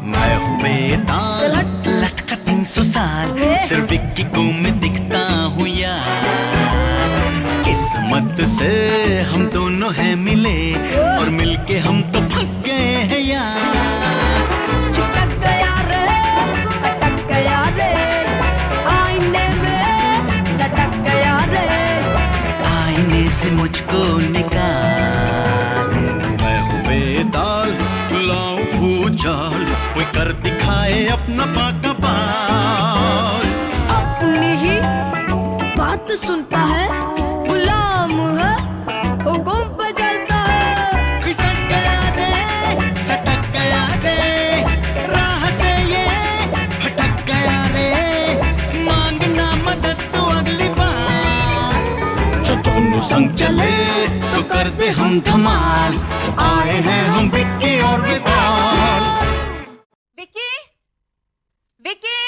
मैं हूँ बेताल, लटका 300 साल, सिर्फ विक्की को मैं दिखता हूँ यार। किस्मत से हम दोनों हैं मिले और मिलके हम तो फंस गए हैं यार। चिपक गया रे, अटक गया रे, आईने में लटक गया रे, आईने से मुझको निकाल। मैं हूँ बेताल, लाऊं भूचाल, कोई कर दिखाए अपना पाका बाल। अपनी ही बात सुनता है, गुलाम है, हुकुम पे चलता है। खिसक गया रे, सटक गया रे, राह से ये भटक गया रे, मांगना मदद तो अगली बार। जो दोनों संग चले तो कर दे हम धमाल, आए हैं हम विक्की और बेताल। विक्की, विक्की,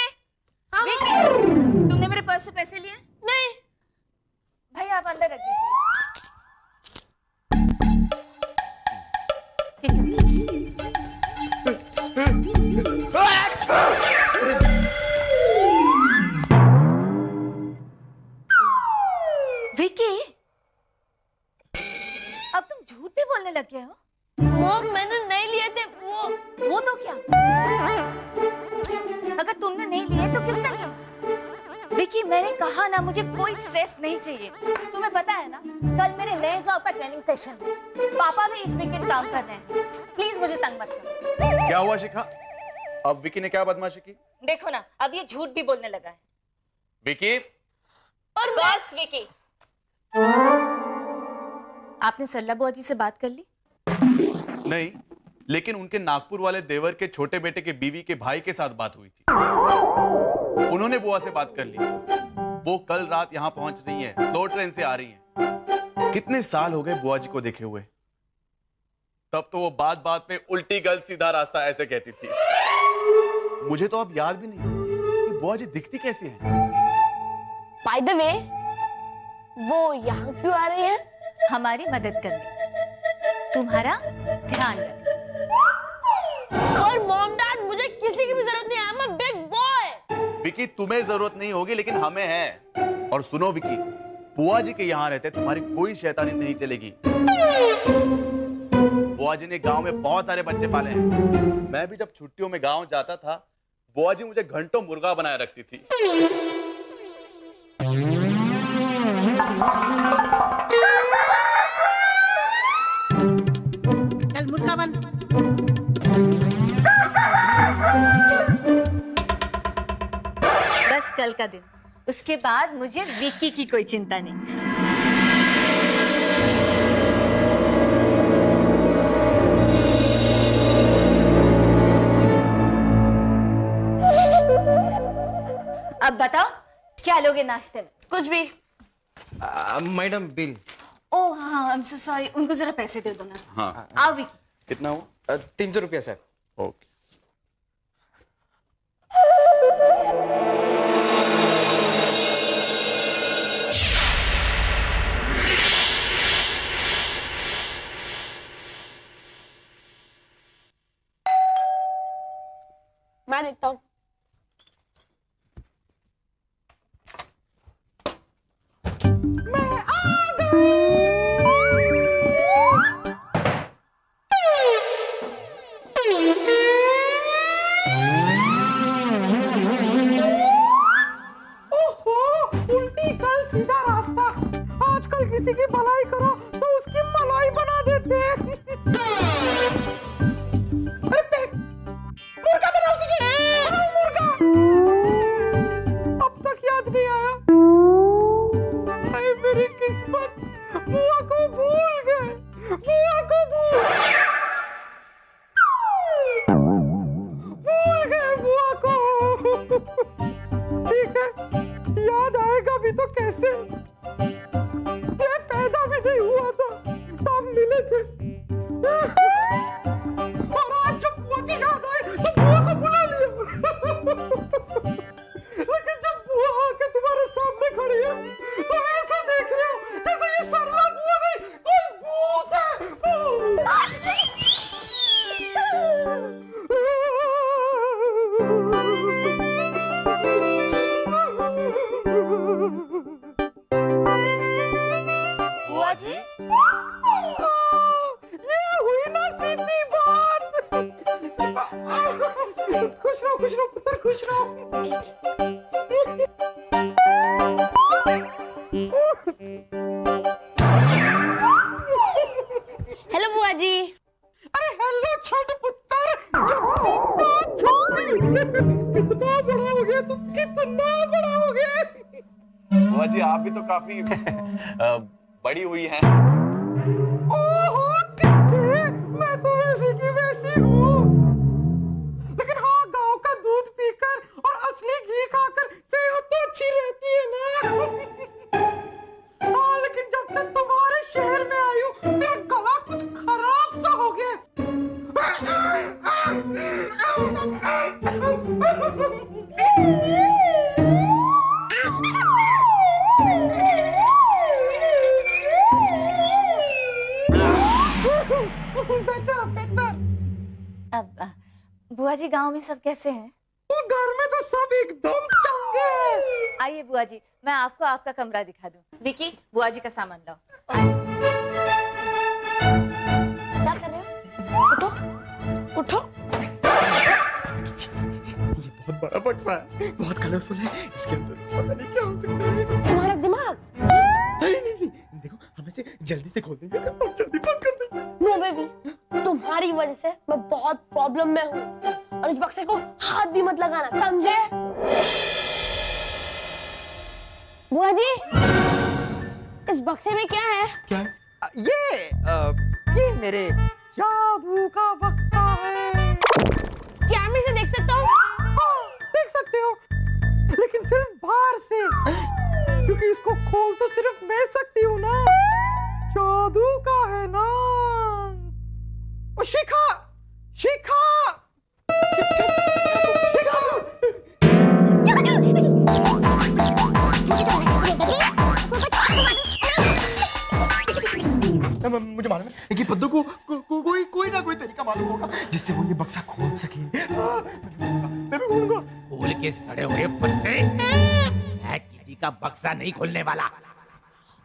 हाँ, विक्की, तुमने मेरे पर्स से पैसे लिए? नहीं। भाई आप अंदर रख दीजिए। विक्की, अब तुम झूठ भी बोलने लग गए हो। मॉम मैंने नहीं लिए थे वो तो क्या? अगर तुमने नहीं लिए तो किसने लिया? विक्की मैंने कहा ना, मुझे कोई स्ट्रेस नहीं चाहिए। तुम्हें पता है ना, कल मेरे नए जॉब का ट्रेनिंग सेशन है। पापा भी इस वीकेंड काम कर रहे हैं। प्लीज मुझे तंग मत करो। क्या हुआ शिखा? अब विकी ने क्या बदमाशी की? देखो ना, अब ये झूठ भी बोलने लगा है। विकी, और बस विक्की, आपने सरला बुआ जी से बात कर ली? नहीं, लेकिन उनके नागपुर वाले देवर के छोटे बेटे के बीवी के भाई के साथ बात हुई थी। उन्होंने बुआ से बात कर ली। वो कल रात यहाँ पहुंच रही है, 2 ट्रेन से आ रही हैं। कितने साल हो गए बुआ जी को देखे हुए। तब तो वो बात बात में उल्टी गल सीधा रास्ता ऐसे कहती थी। मुझे तो अब याद भी नहीं कि बुआ जी दिखती कैसी हैं। बाय द वे, वो यहाँ क्यों आ रही है? हमारी मदद करने, तुम्हारा ध्यान रखने। और मॉम डैड, मुझे किसी की भी जरूरत नहीं है। I am a big boy. Vicky, तुम्हें जरूरत नहीं होगी लेकिन हमें है। और सुनो विकी, बुआ जी के यहाँ रहते तुम्हारी कोई शैतानी नहीं चलेगी। बुआ जी ने गांव में बहुत सारे बच्चे पाले हैं। मैं भी जब छुट्टियों में गांव जाता था, बुआ जी मुझे घंटों मुर्गा बनाए रखती थी। चल मुर्गा बन। बस कल का दिन, उसके बाद मुझे विक्की की कोई चिंता नहीं। अब बताओ क्या लोगे नाश्ते में? कुछ भी। Madam bill. ओह हाँ, आई एम सो सॉरी, उनको जरा पैसे दे दो ना। हाँ, आओ विक्की। कितना हुआ? 300 रुपया सर। ओके। मैं देखता हूँ। किसी की भलाई करो तो उसकी मलाई बना देते हैं। अरे मुर्गा बनाओ तुझे, मुर्गा। अब तक याद नहीं आया। अरे मेरी किस्मत, बुआ को भूल गए, बुआ को भूल गए बुआ को। ठीक है, याद आएगा भी तो कैसे? पैदा भी नहीं हुआ था तब मिले थे। और आज जब बुआ की याद आई तो बुआ को बुला लिया। लेकिन जब बुआ आके तुम्हारे सामने खड़ी है तो ऐसा देख रहे हो जैसे ये सरला बुआ नहीं, कोई भूत है। बुआ जी। ये हुई ना सीधी बात। खुश रहो पुत्र, खुश रहो। हेलो बुआ जी। अरे हेलो छोटे पुत्र, कितना बड़ा हो गया तू, कितना बड़ा हो गया। बुआ जी आप भी तो काफी बड़ी हुई हैं। ओहो कितने, मैं तो वैसी की वैसी हूँ। लेकिन हाँ, गांव का दूध पीकर और असली घी खाकर सेहत तो अच्छी रहती है ना। हाँ, लेकिन जब से तुम्हारे शहर में आई हूँ, मेरा गला कुछ खराब सा हो गया। अब बुआ जी गांव में सब कैसे हैं? वो घर में तो सब एकदम चंगे हैं। आइए बुआ जी, मैं आपको आपका कमरा दिखा दूं। विकी, बुआ जी का सामान लाओ। क्या कर रहे हो? उठो, उठो। ये बहुत बड़ा बक्सा है, बहुत कलरफुल है। इसके अंदर पता नहीं क्या हो सकता है। तुम्हारा दिमाग। नहीं, देखो हम इसे जल्दी से खोल देंगे और जल्दी बंद कर देंगे। नो बेबी, तुम्हारी वजह से मैं बहुत प्रॉब्लम में हूँ और इस बक्से को हाथ भी मत लगाना, समझे? बुआ जी, इस बक्से में क्या है? क्या है? ये मेरे जादू का बक्सा है। क्या मैं इसे देख सकता हूँ? हाँ, देख सकते हो, लेकिन सिर्फ बाहर से, क्योंकि इसको खोल तो सिर्फ मैं सकती हूँ ना। जादू का है ना। ओ शिखा, शिखा, मुझे मालूम है कि पद्दू को कोई ना कोई तरीका मालूम होगा जिससे वो ये बक्सा खोल सके। मैं भी खोलूंगा। खोल के सड़े हुए पत्ते, मैं किसी का बक्सा नहीं खोलने वाला।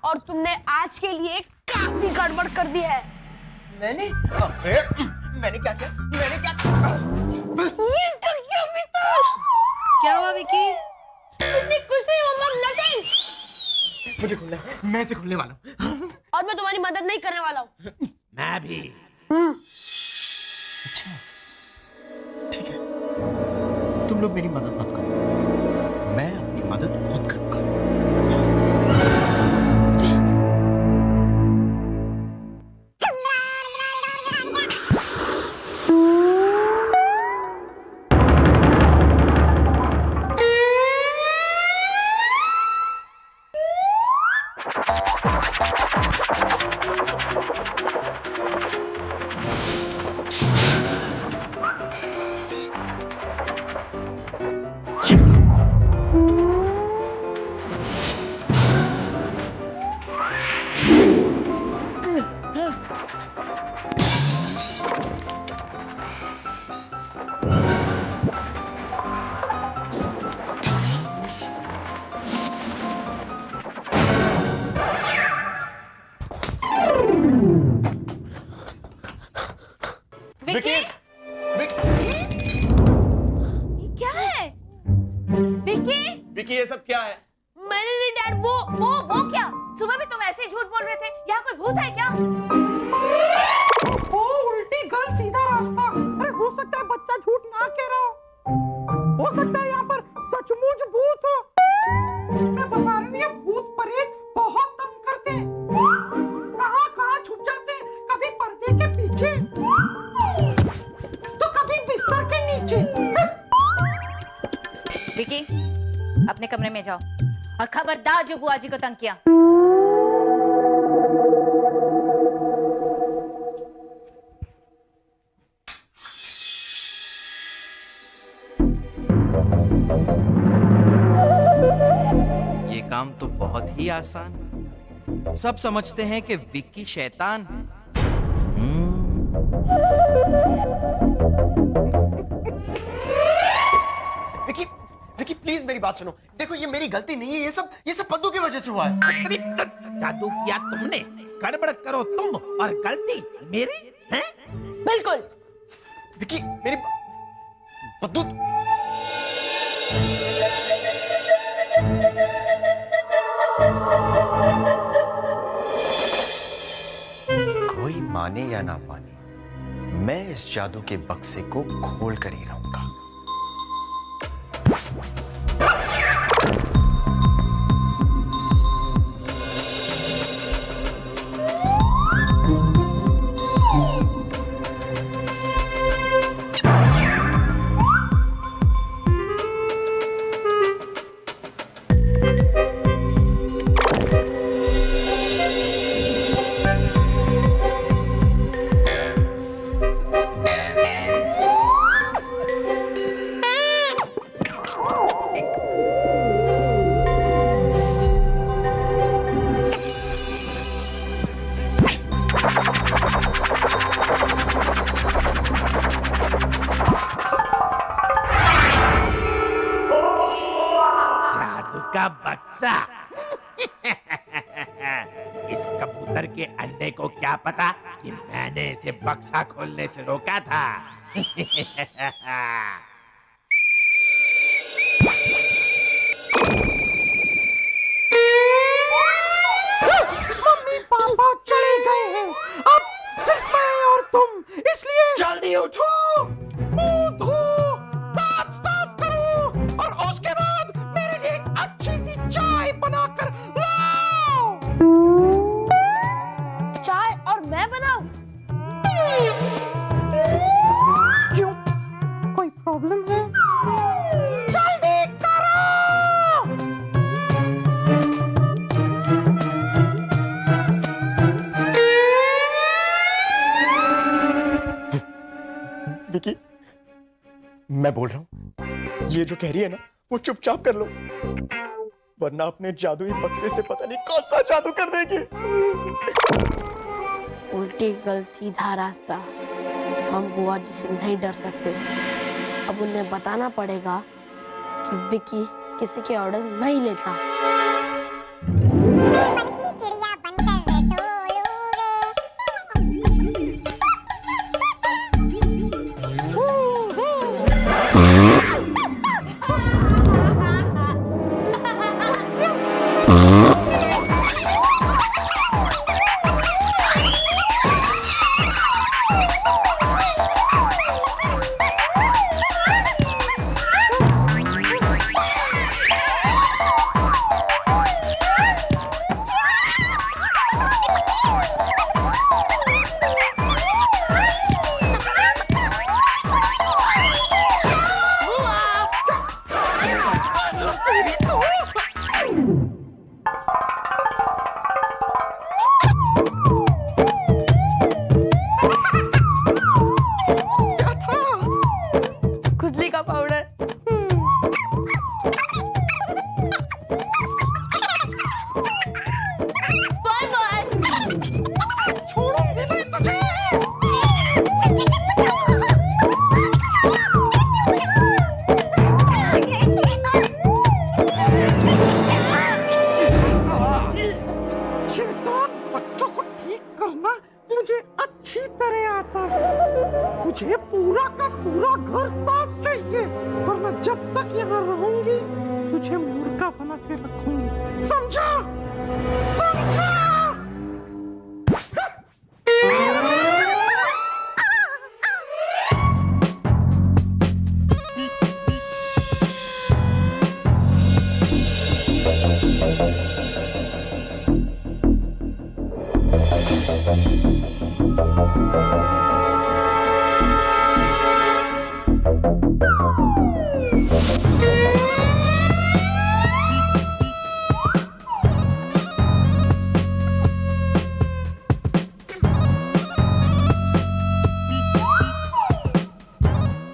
और तुमने आज के लिए काफी गड़बड़ कर दी है। मैंने क्या किया? ये क्या मित्तल? क्या हुआ विकी? तुमने कुछ नहीं हुआ, नटंग। मुझे खोलना है, मैं इसे खोलने वाला हूँ। और मैं तुम्हारी मदद नहीं करने वाला हूँ। मैं भी। अच्छा, ठीक है, तुम लोग मेरी मदद मत करो, मैं अपनी मदद खुद करूंगा। विकी? ये क्या है? विकी? विकी ये सब क्या है? मैंने नहीं डैड, वो क्या? सुबह भी तुम ऐसे ही झूठ बोल रहे थे। यहाँ कोई भूत है क्या? ओ उल्टी गल सीधा रास्ता। अरे हो सकता है बच्चा झूठ ना कह रहा हो सकता है यहाँ पर सचमुच भूत हो। मैं बता रही हूँ, ये भूत प्रेत बहुत तंग करते हैं। कहाँ छुप जाते हैं, कभी पर्दे के पीछे तो कभी बिस्तर के नीचे। विकी, अपने कमरे में जाओ और खबरदार जो बुआ जी को तंग किया। ये काम तो बहुत ही आसान है। सब समझते हैं कि विक्की शैतान है। विकी प्लीज मेरी बात सुनो। देखो ये मेरी गलती नहीं है, ये सब पद्दू की वजह से हुआ है। जादू किया तुमने? गड़बड़ करो तुम और गलती मेरी है? बिल्कुल। विकी मेरी बद्दू कोई माने या ना माने, मैं इस जादू के बक्से को खोल कर ही रहूंगा। जादू का बक्सा। इस कबूतर के अंडे को क्या पता कि मैंने इसे बक्सा खोलने से रोका था। मम्मी पापा चले गए हैं, अब सिर्फ मैं और तुम, इसलिए जल्दी उठो, मुंह धो, दांत साफ करो और उसके बाद मेरे लिए एक अच्छी सी चाय बनाकर लाओ। चाय और मैं बनाऊं? क्यों, कोई प्रॉब्लम है? जल्दी करो। विकी मैं बोल रहा हूं, ये जो कह रही है ना वो चुपचाप कर लो, वरना अपने जादुई बक्से से पता नहीं कौन सा जादू कर देगी। उल्टी गल सीधा रास्ता। हम बुआ जी से नहीं डर सकते। अब उन्हें बताना पड़ेगा कि विकी किसी के ऑर्डर नहीं लेता। चिड़िया बनकर खुजली का पाउडर। छोड़ूंगी मैं तुझे। शैतान बच्चों को ठीक करना मुझे अच्छी तरह आता है। मुझे पूरा का पूरा घर साफ चाहिए, वरना जब तक यहाँ रहूंगी तुझे मुर्गा बना के रखूंगी, समझा? समझा?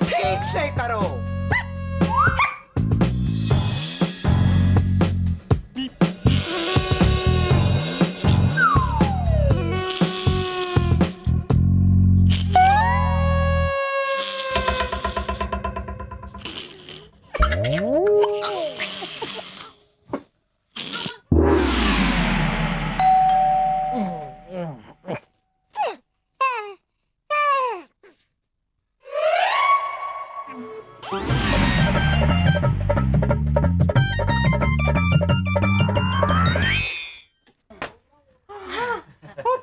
ठीक से करो। तुम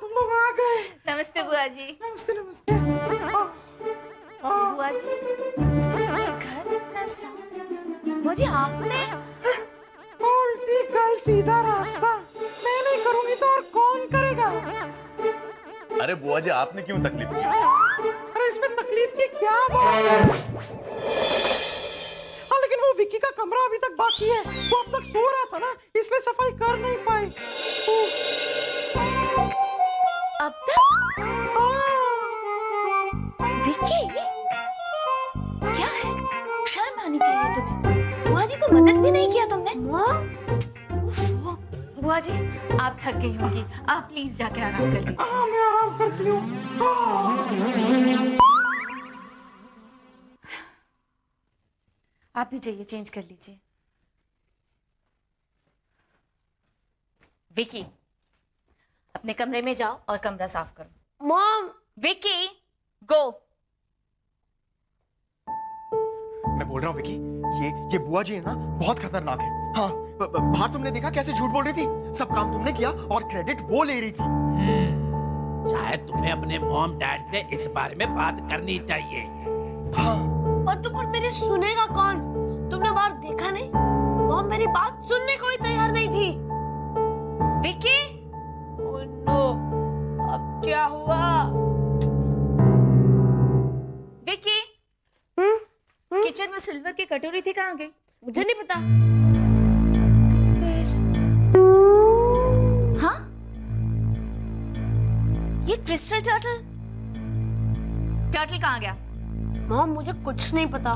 लोग आ गए। नमस्ते बुआ जी। नमस्ते नमस्ते। बुआ जी, ये घर इतना साफ। बुआ जी आपने? उल्टी कल सीधा रास्ता। मैं नहीं करूंगी तो और कौन करेगा? अरे बुआ जी आपने क्यों तकलीफ की? अरे इसमें तकलीफ की क्या बात है? हाँ लेकिन वो विक्की का कमरा अभी तक बाकी है। वो अब तक सो रहा था ना, इसलिए सफाई कर नहीं पाई। अब तक? विक्की? क्या है? शर्म आनी चाहिए तुम्हें। बुआ जी को मदद भी नहीं किया तुमने? उफ, बुआ जी आप थक गई होंगी, आप प्लीज जाके आराम कर लीजिए। हाँ मैं आराम करती हूँ। आप भी जाइए, चेंज कर लीजिए। विकी, अपने कमरे में जाओ और कमरा साफ करो। मॉम, विकी, गो। मैं बोल रहा हूँ विकी, ये बुआ जी है ना, बहुत खतरनाक है। हाँ, बाहर तुमने देखा कैसे झूठ बोल रही थी? सब काम तुमने किया और क्रेडिट वो ले रही थी। शायद तुम्हें अपने मॉम डैड से इस बारे में बात करनी चाहिए। हाँ। पर मेरी सुनेगा कौन? तुमने बाहर देखा नहीं? मॉम मेरी बात सुनने को ही तैयार नहीं थी। विकी? ओह नो, अब क्या हुआ? विकी? किचन में सिल्वर की कटोरी थी, कहाँ गई? मुझे नहीं पता। फिर हाँ, ये क्रिस्टल टर्टल कहाँ गया? मॉम मुझे कुछ नहीं पता।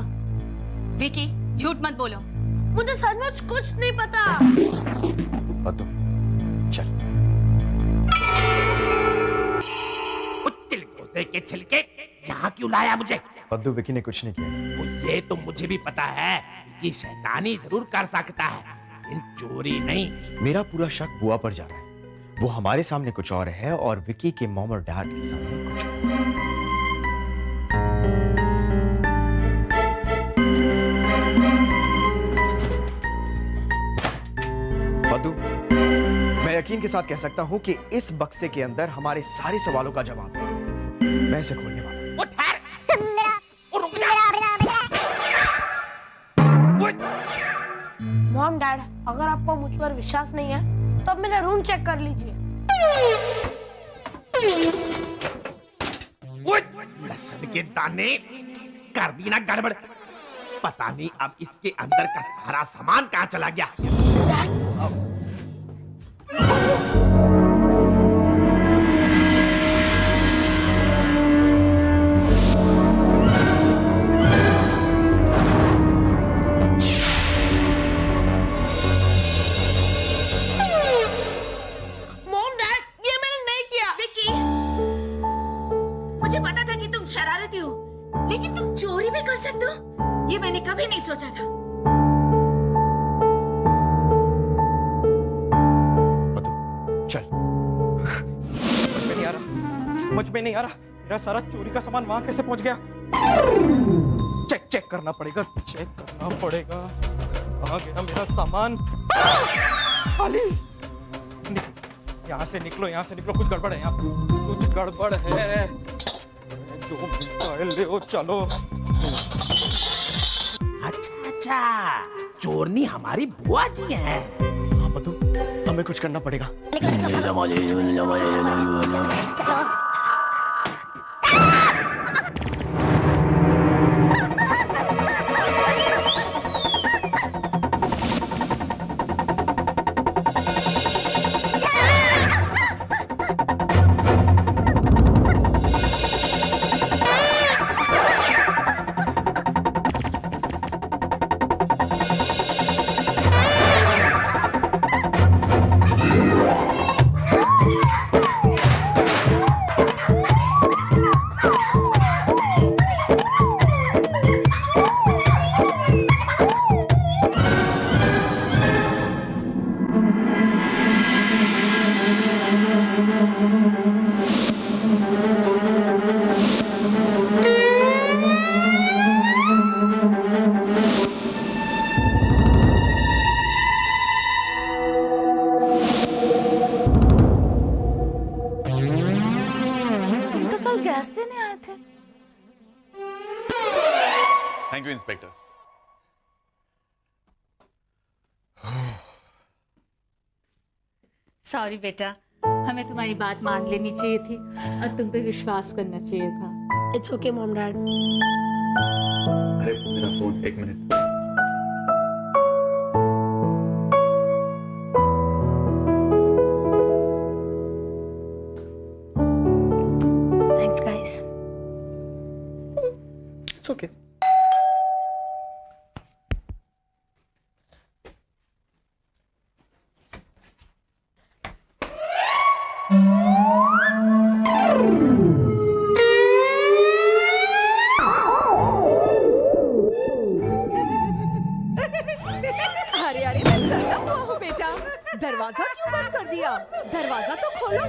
विकी झूठ मत बोलो। मुझे सचमुच कुछ नहीं पता। पद्दू, चल। चिलकोसे के छिलके यहाँ क्यों लाया मुझे? पद्दू, विकी ने कुछ नहीं किया। वो ये तो मुझे भी पता है कि शैतानी जरूर कर सकता है, लेकिन चोरी नहीं। मेरा पूरा शक बुआ पर जा रहा है। वो हमारे सामने कुछ और है और विकी के मॉम और डैड के सामने कुछ और। पद्दू, मैं यकीन के साथ कह सकता हूं कि इस बक्से के अंदर हमारे सारे सवालों का जवाब है। मैं इसे खोलने वाला हूं। वो ठहर! वो रुक जा! मॉम डैड, अगर आपको मुझ पर विश्वास नहीं है तो अब मेरा रूम चेक कर लीजिए। लहसुन के दाने कर दी ना गड़बड़। पता नहीं अब इसके अंदर का सारा सामान कहाँ चला गया। मुझे पता था कि तुम शरारती हो, लेकिन तुम चोरी भी कर सकते हो, ये मैंने कभी नहीं सोचा था। चल। समझ में नहीं आ रहा, समझ में नहीं आ रहा, मेरा सारा चोरी का सामान वहां कैसे पहुंच गया? चेक करना पड़ेगा, चेक करना पड़ेगा। कहाँ गया मेरा सामान? खाली। यहाँ से निकलो, यहाँ से निकलो, कुछ गड़बड़ है यहाँ पे, कुछ गड़बड़ है। जो मिलता है ले ओ, चलो। अच्छा, चोरनी हमारी बुआ जी है। हाँ पतू, हमें कुछ करना पड़ेगा। गैस देने आए थे? Thank you inspector. सॉरी बेटा, हमें तुम्हारी बात मान लेनी चाहिए थी और तुम पे विश्वास करना चाहिए था। It's okay mom dad. अरे मेरा फोन, एक minute. Thanks guys. It's okay. अरे अरे मैं सड़क हुआ हूँ बेटा, दरवाजा क्यों बंद कर दिया? दरवाजा तो खोलो।